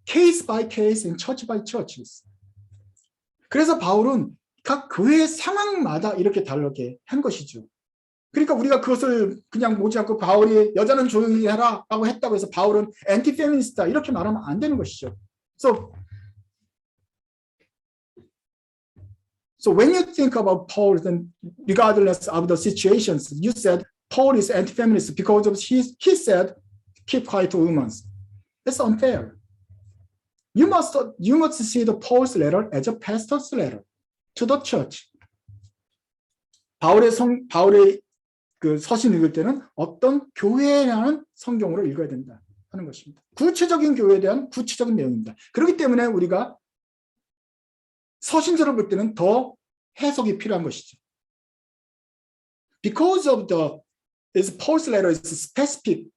case by case and church by churches. 그래서 바울은 각 교회 상황마다 이렇게 다르게 한 것이죠. 그러니까 우리가 그것을 그냥 보지 않고 바울이 여자는 조용히 해라 라고 했다고 해서 바울은 엔티페미니스트다 이렇게 말하면 안 되는 것이죠. So when you think about Paul, then regardless of the situations, you said Paul is anti-feminist because of he said, keep quiet, women. That's unfair. You must see the Paul's letter as a pastor's letter to the church. 바울의 그 서신 읽을 때는 어떤 교회라는 성경으로 읽어야 된다 하는 것입니다. 구체적인 교회에 대한 구체적인 내용입니다. 그렇기 때문에 우리가 서신서를 볼 때는 더 해석이 필요한 것이죠. Because of Paul's letter is a specific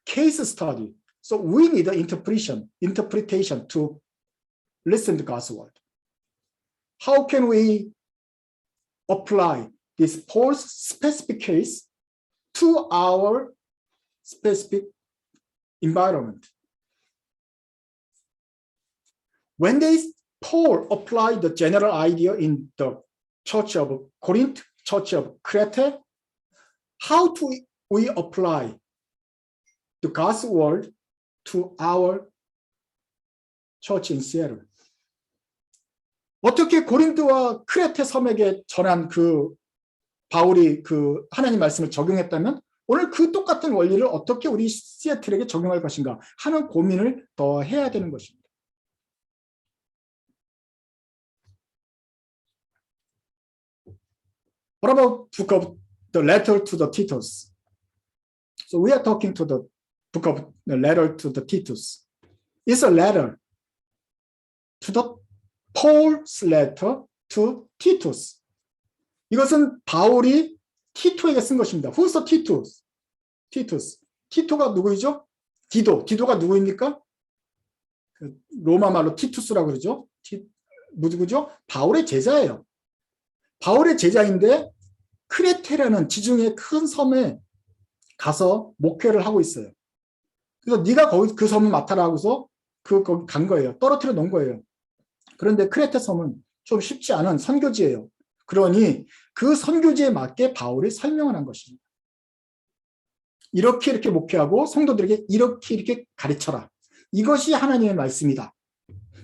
case study, so we need an interpretation to listen to God's word. How can we apply this Paul's specific case to our specific environment? When Paul applied the general idea in the Church of Corinth, Church of Crete, how do we apply the God's word to our church in Seattle. 어떻게 고린도와 크레테 섬에게 전한 그 바울이 그 하나님 말씀을 적용했다면 오늘 그 똑같은 원리를 어떻게 우리 시애틀에게 적용할 것인가 하는 고민을 더 해야 되는 것입니다. What about book of the letter to the Titus? So we are talking to the book of the letter to the Titus. It's a letter to the Paul's letter to Titus. 이것은 바울이 티토에게 쓴 것입니다. Who's the Titus? Titus. 티토가 누구이죠? 디도가 누구입니까? 로마 말로 티투스라고 그러죠. 누구죠? 바울의 제자예요. 바울의 제자인데 크레테라는 지중해 큰 섬에 가서 목회를 하고 있어요. 그래서 네가 거기 그 섬을 맡아라 하고서 거기 간 거예요. 떨어뜨려 놓은 거예요. 그런데 크레테 섬은 좀 쉽지 않은 선교지예요. 그러니 그 선교지에 맞게 바울이 설명을 한 것입니다. 이렇게 목회하고 성도들에게 이렇게 가르쳐라. 이것이 하나님의 말씀이다.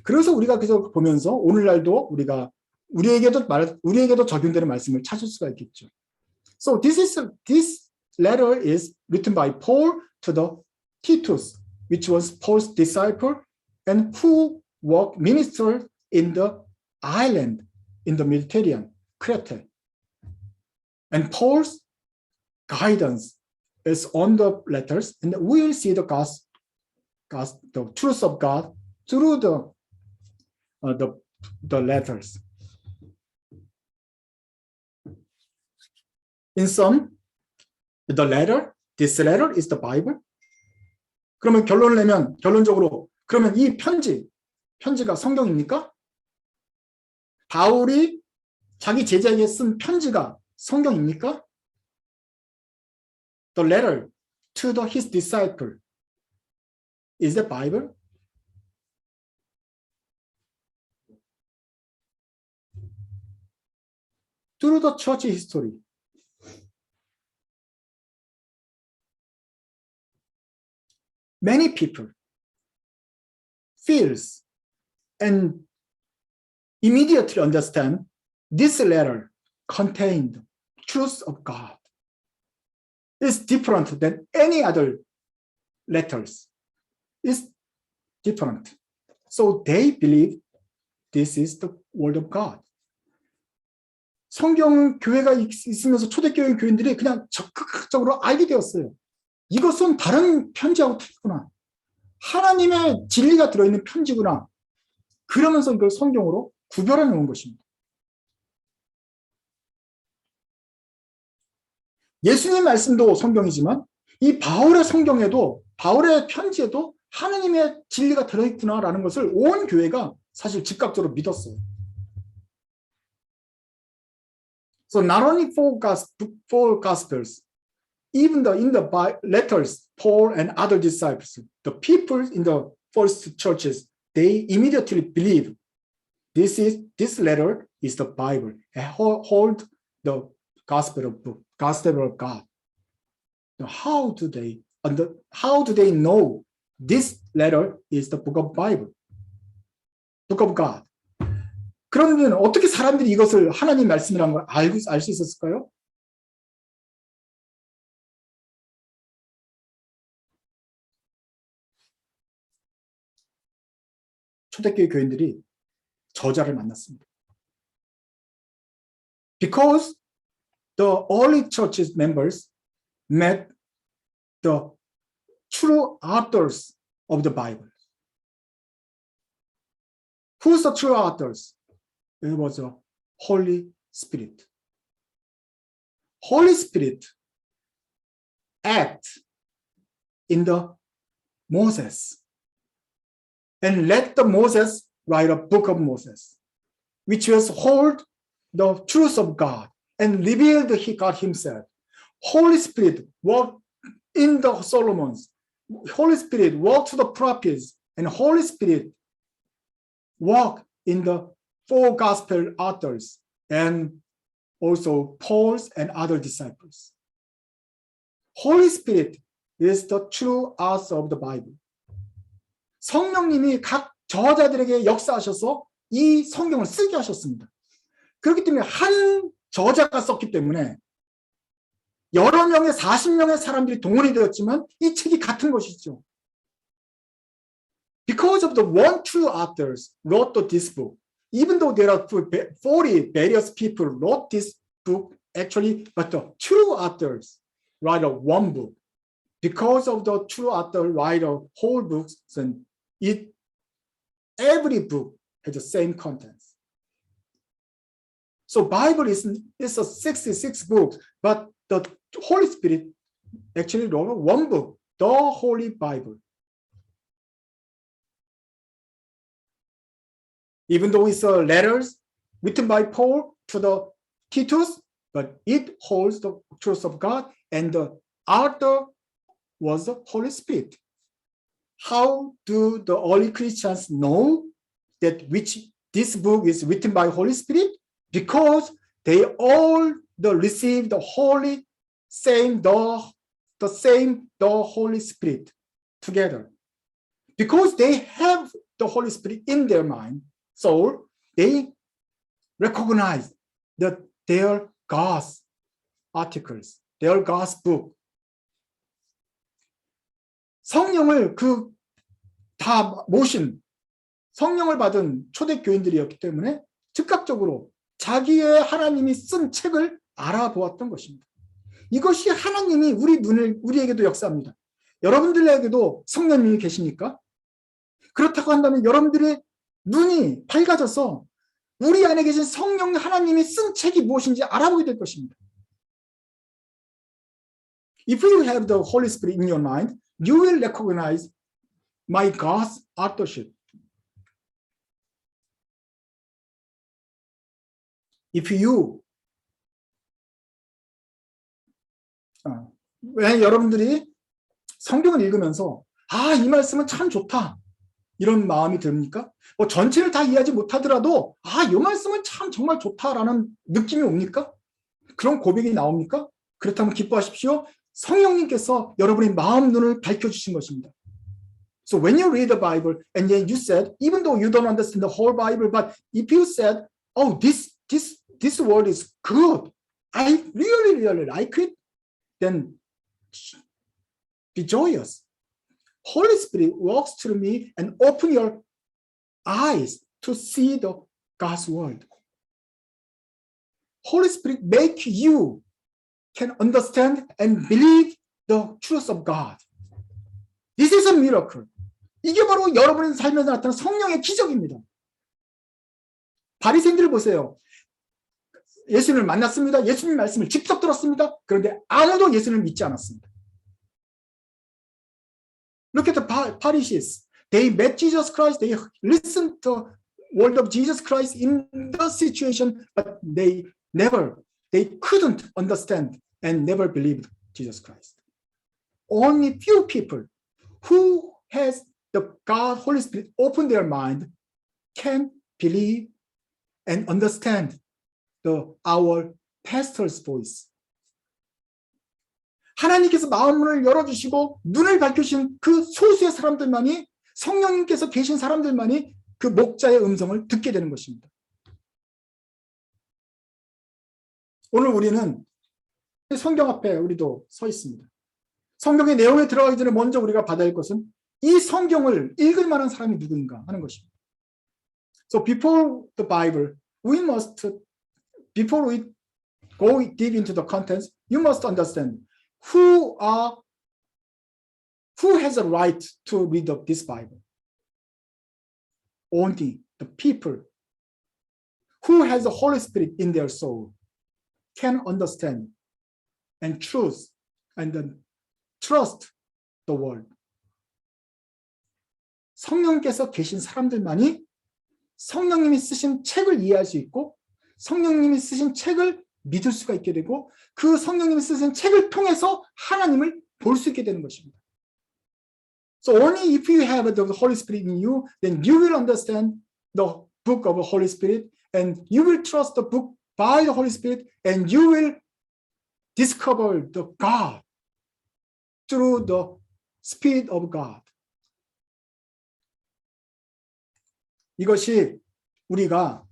그래서 우리가 계속 보면서 오늘날도 우리에게도 적용되는 말씀을 찾을 수가 있겠죠. So this letter is written by Paul to the Titus, which was Paul's disciple and who ministered in the island in the Mediterranean, Crete. And Paul's guidance is on the letters, and we will see the truth of God through the letters. In sum, this letter is the Bible. 그러면 결론을 내면 결론적으로 그러면 이 편지가 성경입니까? 바울이 자기 제자에게 쓴 편지가 성경입니까? The letter to his disciple is the Bible. Through the church history, many people feels and immediately understand this letter contained truth of God. It's different than any other letters. It's different. So they believe this is the word of God. 성경 교회가 있으면서 초대교회 교인들이 그냥 적극적으로 알게 되었어요. 이것은 다른 편지하고 틀리구나. 하나님의 진리가 들어있는 편지구나. 그러면서 이걸 성경으로 구별해 놓은 것입니다. 예수님 말씀도 성경이지만 이 바울의 성경에도 바울의 편지에도 하나님의 진리가 들어있구나라는 것을 온 교회가 사실 즉각적으로 믿었어요. So not only four gospels, even in the letters, Paul and other disciples, the people in the first churches, they immediately believe this letter is the Bible and hold the gospel of God. Now, how do they know this letter is the book of Bible, book of God? 그러면 어떻게 사람들이 이것을 하나님 말씀이라는 걸 알 수 있었을까요? 초대교회 교인들이 저자를 만났습니다. Because the early church members met the true authors of the Bible. Who's the true authors? It was the Holy Spirit. Holy Spirit act in the Moses and let the Moses write a book of Moses, which was hold the truth of God and revealed God himself. Holy Spirit worked in the Solomons. Holy Spirit worked to the prophets, and Holy Spirit worked in the four gospel authors and also Paul's and other disciples. Holy Spirit is the true author of the Bible. 성령님이 각 저자들에게 역사하셔서 이 성경을 쓰게 하셨습니다. 그렇기 때문에 한 저자가 썼기 때문에 여러 명의 40명의 사람들이 동원이 되었지만 이 책이 같은 것이죠. Because of the one true authors wrote this book, even though there are 40 various people wrote this book actually, but the true authors write one book. Because of the true author write a whole book, then every book has the same contents. So Bible is a 66 books, but the Holy Spirit actually wrote one book, the Holy Bible. Even though it's letters written by Paul to the Titus, but it holds the truth of God, and the author was the Holy Spirit. How do the early Christians know that this book is written by Holy Spirit? Because they all received the Holy Holy Spirit together. Because they have the Holy Spirit in their mind, so they recognize that their God's articles, their God's book. 성령을 다 모신 성령을 받은 초대교인들이었기 때문에 즉각적으로 자기의 하나님이 쓴 책을 알아보았던 것입니다. 이것이 하나님이 우리에게도 역사합니다. 여러분들에게도 성령님이 계십니까? 그렇다고 한다면 여러분들의 눈이 밝아져서 우리 안에 계신 성령 하나님이 쓴 책이 무엇인지 알아보게 될 것입니다. If you have the Holy Spirit in your mind, you will recognize my God's authorship. If you 왜 여러분들이 성경을 읽으면서 이 말씀은 참 좋다 이런 마음이 듭니까? 뭐 전체를 다 이해하지 못하더라도 이 말씀은 참 정말 좋다라는 느낌이 옵니까? 그런 고백이 나옵니까? 그렇다면 기뻐하십시오. 성령님께서 여러분의 마음 눈을 밝혀주신 것입니다. So when you read the Bible and then you said, even though you don't understand the whole Bible, but if you said, oh, this word is good, I really like it, then be joyous. Holy Spirit walks through me and open your eyes to see the God's word. Holy Spirit make you can understand and believe the truth of God. This is a miracle. 이게 바로 여러분의 삶에서 나타난 성령의 기적입니다. 바리새인들을 보세요. 예수님을 만났습니다. 예수님 말씀을 직접 들었습니다. 그런데 아무도 예수님을 믿지 않았습니다. Look at the Pharisees. They met Jesus Christ. They listened to the word of Jesus Christ in the situation, but they couldn't understand and never believed Jesus Christ. Only few people who has the God, Holy Spirit, open their mind can believe and understand our pastor's voice. 하나님께서 마음을 열어주시고 눈을 밝혀주신 그 소수의 사람들만이 성령님께서 계신 사람들만이 그 목자의 음성을 듣게 되는 것입니다. 오늘 우리는 성경 앞에 우리도 서 있습니다. 성경의 내용에 들어가기 전에 먼저 우리가 받아야 할 것은 이 성경을 읽을 만한 사람이 누구인가 하는 것입니다. So before the Bible, before we go deep into the contents, you must understand who has a right to read this Bible. Only the people who has the Holy Spirit in their soul can understand and choose and then trust the word. 성령께서 계신 사람들만이 성령님이 쓰신 책을 이해할 수 있고 성령님이 쓰신 책을 믿을 수가 있게 되고 그 성령님이 쓰신 책을 통해서 하나님을 볼 수 있게 되는 것입니다. So only if you have the Holy Spirit in you, then you will understand the book of the Holy Spirit and you will trust the book by the Holy Spirit and you will discover the God through the Spirit of God. 이것이 우리가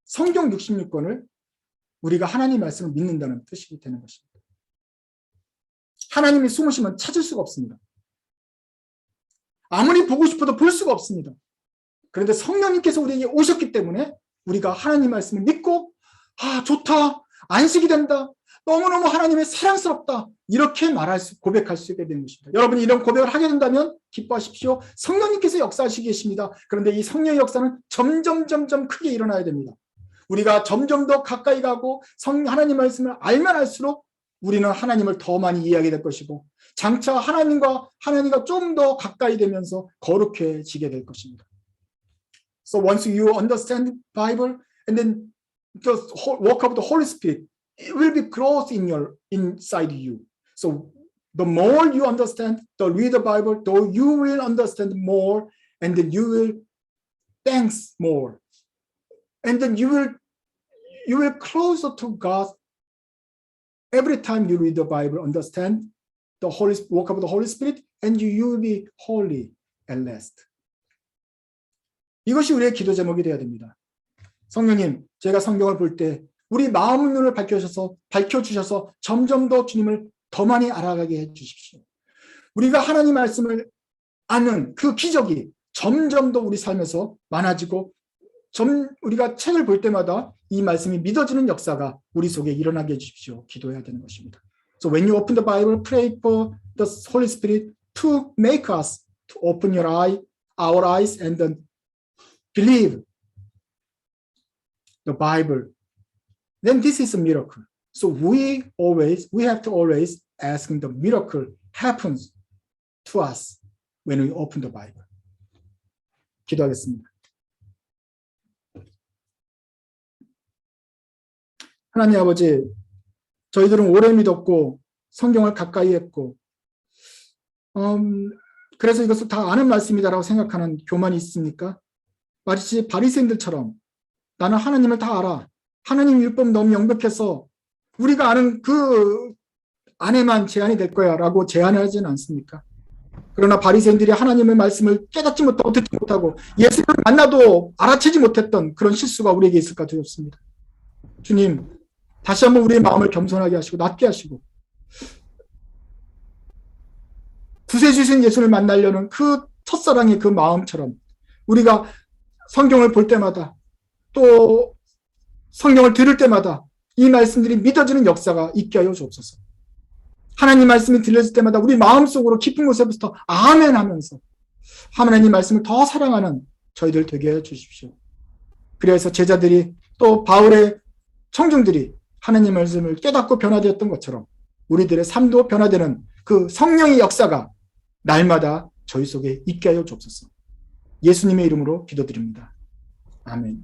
성경 66권을 우리가 하나님 말씀을 믿는다는 뜻이 되는 것입니다. 하나님이 숨으시면 찾을 수가 없습니다. 아무리 보고 싶어도 볼 수가 없습니다. 그런데 성령님께서 우리에게 오셨기 때문에 우리가 하나님 말씀을 믿고 좋다, 안식이 된다, 너무너무 하나님의 사랑스럽다, 이렇게 고백할 수 있게 되는 것입니다. 여러분이 이런 고백을 하게 된다면 기뻐하십시오. 성령님께서 역사하시고 계십니다. 그런데 이 성령의 역사는 점점 크게 일어나야 됩니다. 우리가 점점 더 가까이 가고 하나님 말씀을 알면 알수록 우리는 하나님을 더 많이 이해하게 될 것이고 장차 하나님과 좀 더 가까이 되면서 거룩해지게 될 것입니다. So once you understand Bible and then the work of the Holy Spirit, it will be growth inside you. So the more you understand, read the Bible, though you will understand more, and then you will thanks more, and then you will closer to God. Every time you read the Bible, understand the work of the Holy Spirit, and you will be holy at last. 이것이 우리의 기도 제목이 되어야 됩니다. 성령님, 제가 성경을 볼 때 우리 마음의 눈을 밝혀주셔서 점점 더 주님을 더 많이 알아가게 해주십시오. 우리가 하나님 말씀을 아는 그 기적이 점점 더 우리 삶에서 많아지고 우리가 책을 볼 때마다 이 말씀이 믿어지는 역사가 우리 속에 일어나게 해주십시오. 기도해야 되는 것입니다. So when you open the Bible, pray for the Holy Spirit to make us to open our eyes and then believe the Bible. Then this is a miracle. So we have to always ask the miracle happens to us when we open the Bible. 기도하겠습니다. 하나님 아버지, 저희들은 오래 믿었고 성경을 가까이 했고 그래서 이것을 다 아는 말씀이다라고 생각하는 교만이 있습니까? 마치 바리새인들처럼 나는 하나님을 다 알아. 하나님 율법 너무 명백해서 우리가 아는 그 안에만 제한이 될 거야 라고 제한하지는 않습니까? 그러나 바리새인들이 하나님의 말씀을 깨닫지 못하고 듣지 못하고 예수를 만나도 알아채지 못했던 그런 실수가 우리에게 있을까 두렵습니다. 주님, 다시 한번 우리의 마음을 겸손하게 하시고 낮게 하시고 구세주신 예수를 만나려는 그 첫사랑의 그 마음처럼 우리가 성경을 볼 때마다 또 성경을 들을 때마다 이 말씀들이 믿어지는 역사가 있게 하여 주옵소서. 하나님 말씀이 들려질 때마다 우리 마음속으로 깊은 곳에부터 아멘 하면서 하나님 말씀을 더 사랑하는 저희들 되게 해 주십시오. 그래서 제자들이 또 바울의 청중들이 하나님 말씀을 깨닫고 변화되었던 것처럼 우리들의 삶도 변화되는 그 성령의 역사가 날마다 저희 속에 있게 하여 주옵소서. 예수님의 이름으로 기도드립니다. 아멘.